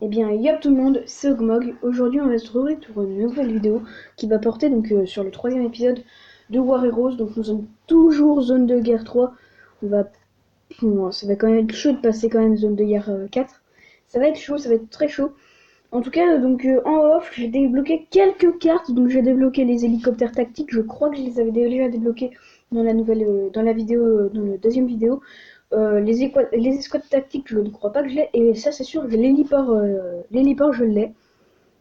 Eh bien, yop tout le monde, c'est Ogmog. Aujourd'hui, on va se retrouver pour une nouvelle vidéo qui va porter sur le troisième épisode de War Heroes. Donc, nous sommes toujours zone de guerre 3. On va, bon, ça va quand même être chaud de passer quand même zone de guerre 4. Ça va être chaud, ça va être très chaud. En tout cas, en off, j'ai débloqué quelques cartes. Donc, j'ai débloqué les hélicoptères tactiques. Je crois que je les avais déjà débloqués dans la dans la vidéo, dans la deuxième vidéo. Les escouades tactiques, je ne crois pas que je l'ai. Et ça, c'est sûr, l'héliport, je l'ai.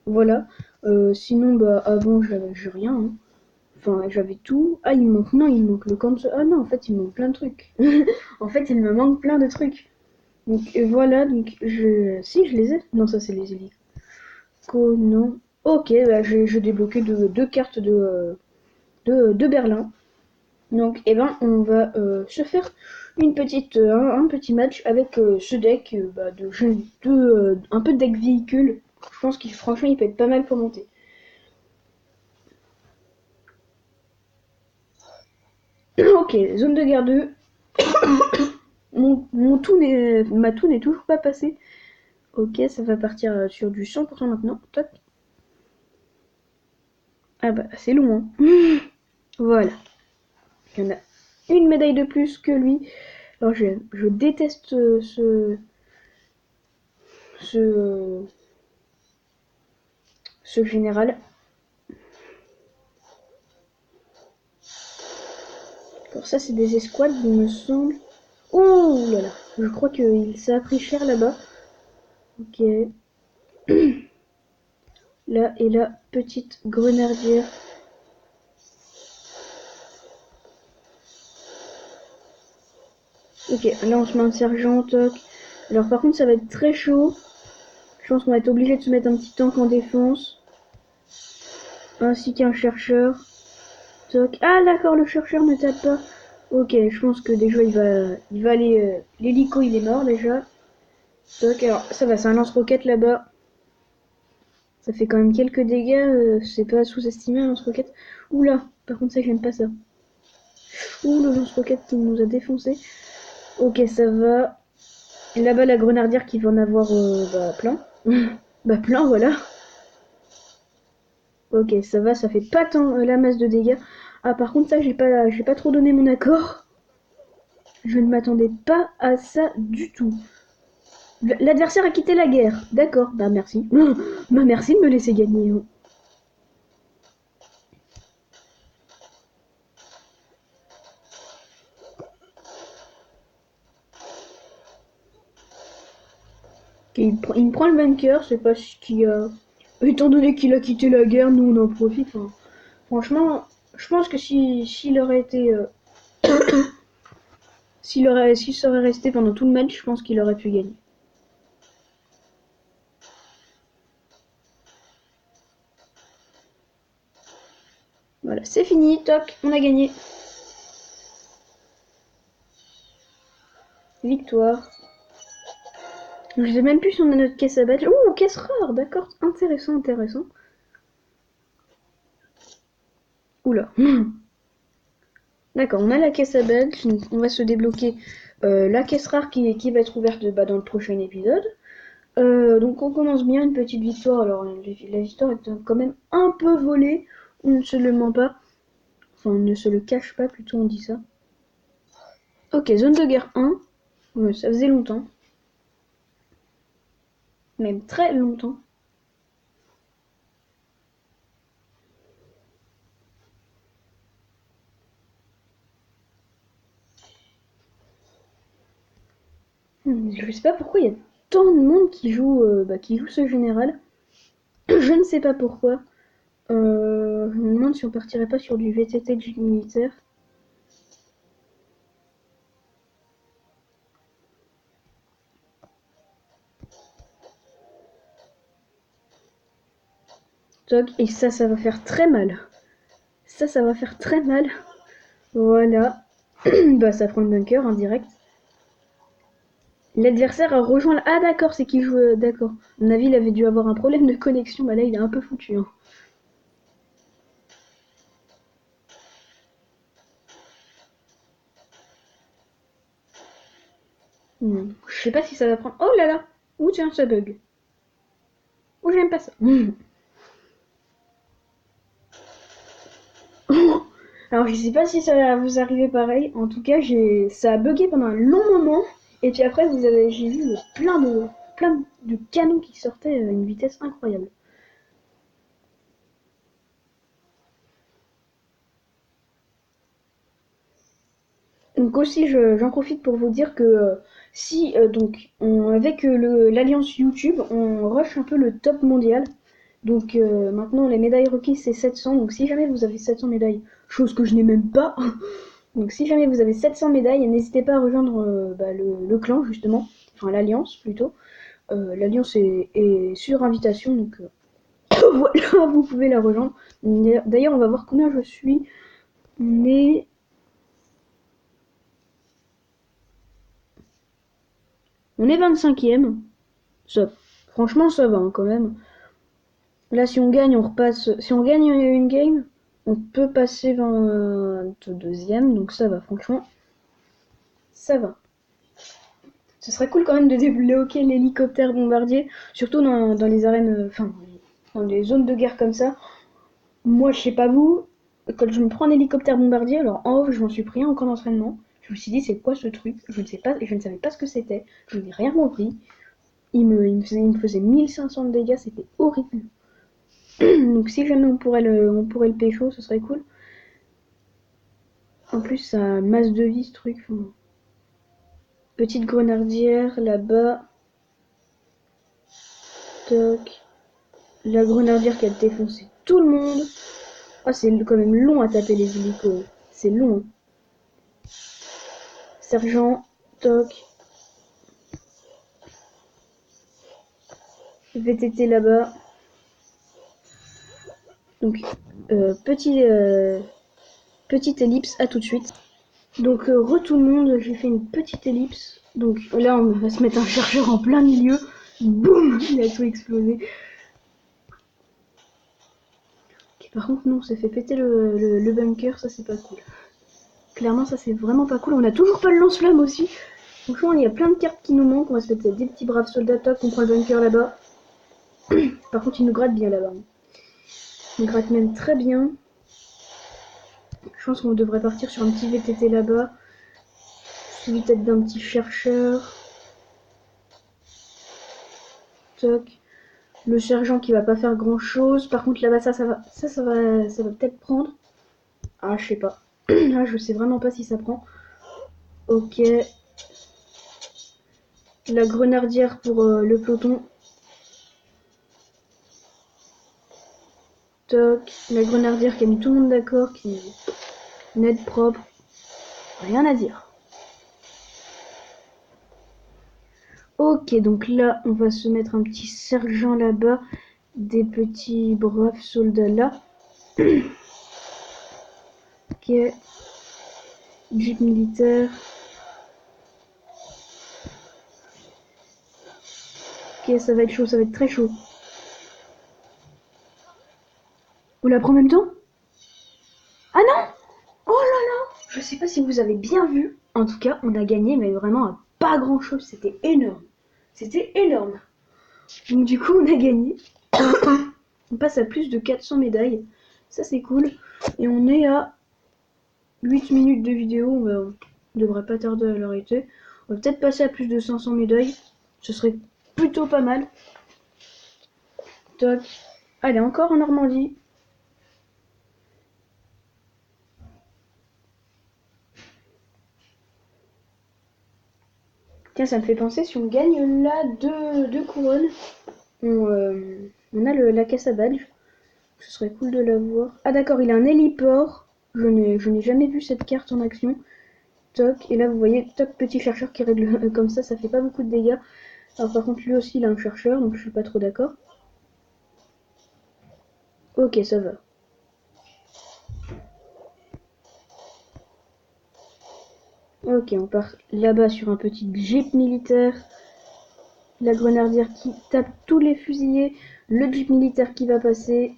Voilà. Sinon, bah, avant, j'ai rien. Hein. Enfin, j'avais tout. Ah, il manque, non, il manque le camp de... Ah non, en fait, il manque plein de trucs. En fait, il me manque plein de trucs. Donc, voilà, Si, je les ai. Non, ça, c'est les hélicos. Non. Ok, bah, j'ai débloqué deux cartes de Berlin. Donc, eh ben, on va se faire un petit match avec ce deck un peu de deck véhicule. Je pense qu'il franchement, il peut être pas mal pour monter. Ok, zone de guerre 2. Ma tour n'est toujours pas passée. Ok, ça va partir sur du 100% maintenant. Top. Ah bah, c'est long, hein. Voilà. Il y en a une médaille de plus que lui. Alors, je déteste ce, ce général. Alors ça, c'est des escouades, il me semble. Oh là là, je crois que ça a pris cher là-bas. Ok. Là et la petite grenadière. Ok, là on se met un sergent, toc. Alors par contre ça va être très chaud. Je pense qu'on va être obligé de se mettre un petit tank en défense. Ainsi qu'un chercheur. Toc. Ah d'accord, le chercheur ne tape pas. Ok, je pense que déjà il va aller... L'hélico il est mort déjà. Toc, alors ça va, c'est un lance-roquette là-bas. Ça fait quand même quelques dégâts, c'est pas à sous-estimer un lance-roquette. Oula, par contre ça j'aime pas ça. Ouh, le lance-roquette qui nous a défoncé. Ok, ça va. Là-bas la grenadière qui va en avoir plein. Bah plein, voilà. Ok, ça va, ça fait pas tant la masse de dégâts. Ah par contre ça j'ai pas trop donné mon accord. Je ne m'attendais pas à ça du tout. L'adversaire a quitté la guerre. D'accord, bah merci. Bah merci de me laisser gagner. Hein. Il me prend le vainqueur, c'est pas ce qui a... Étant donné qu'il a quitté la guerre, nous on en profite. Hein. Franchement, je pense que s'il aurait été... s'il serait resté pendant tout le match, je pense qu'il aurait pu gagner. Voilà, c'est fini, toc, on a gagné. Victoire. Je sais même plus si on a notre caisse à battre. Ouh, caisse rare, d'accord, intéressant, intéressant. Oula. D'accord, on a la caisse à badge, on va se débloquer la caisse rare qui va être ouverte dans le prochain épisode. Donc on commence bien, une petite victoire. Alors la victoire est quand même un peu volée, on ne se le ment pas. Enfin, on ne se le cache pas, plutôt on dit ça. Ok, zone de guerre 1. Ouais, ça faisait longtemps. Même très longtemps. Je sais pas pourquoi il y a tant de monde qui joue ce général. Je ne sais pas pourquoi. Je me demande si on partirait pas sur du VTT de militaire. Toc, et ça va faire très mal. Ça va faire très mal. Voilà. Bah ça prend le bunker en direct. L'adversaire a rejoint... Ah d'accord, c'est qu'il joue... D'accord. À mon avis, il avait dû avoir un problème de connexion. Bah là, il est un peu foutu. Hein. Je sais pas si ça va prendre... Oh là là. Ouh tiens, ça bug. Oh, j'aime pas ça. Alors, je sais pas si ça va vous arriver pareil. En tout cas, ça a bugué pendant un long moment. Et puis après, j'ai vu plein de canons qui sortaient à une vitesse incroyable. Donc aussi, j'en profite pour vous dire que si donc avec l'alliance YouTube, on rush un peu le top mondial. Donc maintenant, les médailles requises c'est 700. Donc si jamais vous avez 700 médailles, chose que je n'ai même pas. Donc si jamais vous avez 700 médailles, n'hésitez pas à rejoindre le clan justement, enfin l'alliance plutôt. L'alliance est sur invitation, donc voilà, vous pouvez la rejoindre. D'ailleurs, on va voir combien je suis. On est On est 25e. Ça, franchement, ça va hein, quand même. Là, si on gagne, on repasse. Si on gagne une game, on peut passer 22e. Donc ça va, franchement. Ça va. Ce serait cool quand même de débloquer l'hélicoptère bombardier. Surtout dans les arènes. Enfin, dans les zones de guerre comme ça. Moi, je sais pas vous. Quand je me prends un hélicoptère bombardier, alors en off, je m'en suis pris un en camp d'entraînement. Je me suis dit, c'est quoi ce truc? Je ne sais pas, je ne savais pas ce que c'était. Je n'ai rien compris. Il me faisait 1500 de dégâts, c'était horrible. Donc si jamais on pourrait le pécho, ce serait cool. En plus, ça a masse de vie ce truc. Enfin, petite grenardière là-bas. Toc. La grenardière qui a défoncé tout le monde. Ah, c'est quand même long à taper les hélicos. C'est long. Sergent. Toc. VTT là-bas. Donc, petite ellipse, à tout de suite. Donc, tout le monde, j'ai fait une petite ellipse. Donc là, on va se mettre un chercheur en plein milieu. Boum, il a tout explosé. Okay, par contre, non, on s'est fait péter le bunker, ça c'est pas cool. Clairement, ça c'est vraiment pas cool. On a toujours pas le lance-flamme aussi. Franchement, il y a plein de cartes qui nous manquent. On va se mettre des petits braves soldats top. On prend le bunker là-bas. Par contre, il nous gratte bien là-bas. Il nous gratte même très bien. Je pense qu'on devrait partir sur un petit VTT là-bas. Suivi peut-être d'un petit chercheur. Toc. Le sergent qui va pas faire grand chose. Par contre là-bas ça va peut-être prendre. Ah je sais pas. Ah je sais vraiment pas si ça prend. Ok. La grenardière pour le peloton. Toc. La grenardière qui a mis tout le monde d'accord, qui est nette, propre. Rien à dire. Ok, donc là on va se mettre un petit sergent là-bas. Des petits braves soldats là. Ok. Jeep militaire. Ok, ça va être chaud, ça va être très chaud. On la prend en même temps? Ah non! Oh là là! Je sais pas si vous avez bien vu. En tout cas, on a gagné, mais vraiment à pas grand chose. C'était énorme. C'était énorme. Donc du coup, on a gagné. On passe à plus de 400 médailles. Ça, c'est cool. Et on est à 8 minutes de vidéo. On devrait pas tarder à l'arrêter. On va peut-être passer à plus de 500 médailles. Ce serait plutôt pas mal. Toc. Allez, encore en Normandie. Tiens, ça me fait penser, si on gagne là deux couronnes, on a la caisse à badge. Ce serait cool de l'avoir. Ah d'accord, il a un héliport. Je n'ai jamais vu cette carte en action. Toc, et là vous voyez, toc, petit chercheur qui règle comme ça fait pas beaucoup de dégâts. Alors par contre lui aussi il a un chercheur, donc je suis pas trop d'accord. Ok, ça va. Ok, on part là-bas sur un petit jeep militaire. La grenardière qui tape tous les fusillés. Le jeep militaire qui va passer.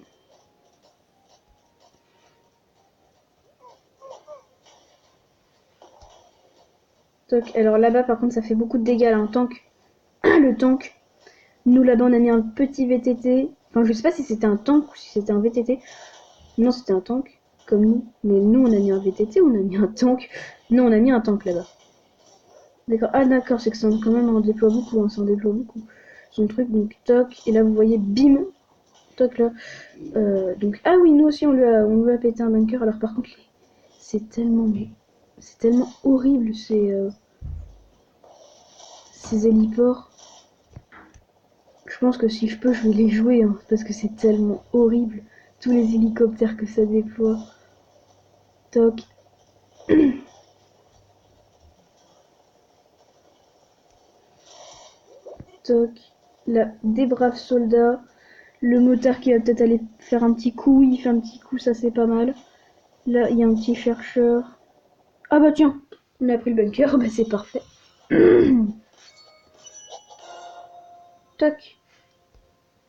Toc. Alors là-bas par contre ça fait beaucoup de dégâts là, un tank. Le tank. Nous là-bas on a mis un petit VTT. Enfin je sais pas si c'était un tank ou si c'était un VTT. Non c'était un tank, comme nous. Mais nous on a mis un VTT ou on a mis un tank? Non on a mis un tank là-bas. D'accord, ah d'accord, c'est que ça quand même en déploie beaucoup, hein, ça en déploie beaucoup. Son truc, donc toc, et là vous voyez bim, toc là. Donc ah oui nous aussi on lui a pété un bunker, alors par contre c'est tellement horrible ces héliports. Je pense que si je peux, je vais les jouer, hein, parce que c'est tellement horrible. Tous les hélicoptères que ça déploie. Toc. Toc. Là, des braves soldats. Le motard qui va peut-être aller faire un petit coup. Il fait un petit coup, ça c'est pas mal. Là, il y a un petit chercheur. Ah bah tiens, on a pris le bunker, bah c'est parfait. Toc.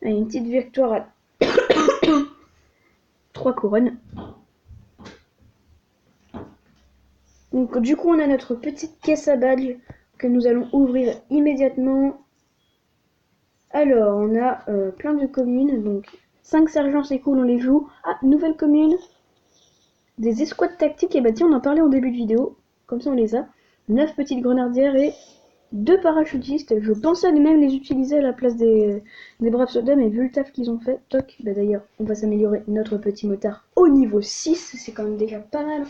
Allez, une petite victoire à 3 couronnes. Donc du coup on a notre petite caisse à badge que nous allons ouvrir immédiatement. Alors on a plein de communes, donc 5 sergents c'est cool, on les joue. Ah, nouvelle commune. Des escouades tactiques, et bah tiens on en parlait en début de vidéo, comme ça on les a. 9 petites grenadières et 2 parachutistes. Je pensais même les utiliser à la place des braves soldats, mais vu le taf qu'ils ont fait, toc, bah d'ailleurs on va s'améliorer notre petit motard au niveau 6, c'est quand même déjà pas mal.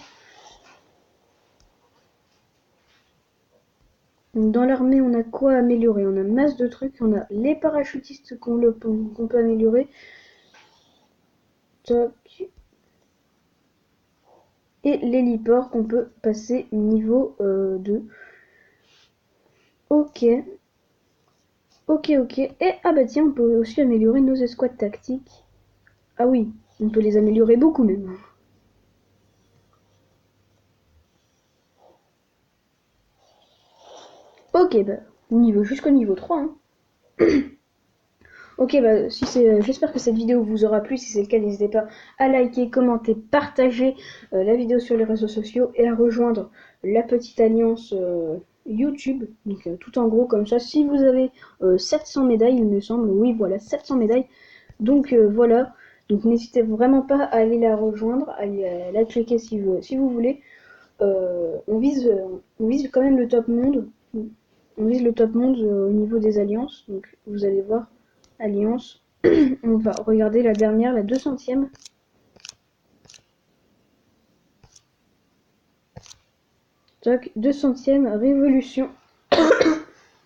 Donc dans l'armée, on a quoi améliorer? On a masse de trucs, on a les parachutistes qu'on peut améliorer. Toc. Et l'héliport qu'on peut passer niveau 2. Ok. Ok. Et ah bah tiens, on peut aussi améliorer nos escouades tactiques. Ah oui, on peut les améliorer beaucoup même. Ok, bah jusqu'au niveau 3. Hein. Ok, bah j'espère que cette vidéo vous aura plu. Si c'est le cas, n'hésitez pas à liker, commenter, partager la vidéo sur les réseaux sociaux et à rejoindre la petite alliance YouTube. Donc tout en gros comme ça. Si vous avez 700 médailles, il me semble. Oui, voilà, 700 médailles. Donc voilà. Donc n'hésitez vraiment pas à aller la rejoindre, à la checker si vous voulez. On vise quand même le top monde. On vise le top monde au niveau des alliances. Donc vous allez voir. Alliance. On va regarder la dernière, la 200e. Toc, 200e révolution.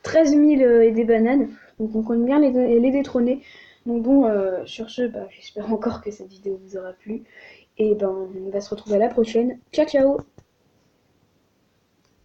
13 000 et des bananes. Donc on compte bien les détrôner. Donc bon, sur ce, bah, j'espère encore que cette vidéo vous aura plu. Et ben on va se retrouver à la prochaine. Ciao ciao.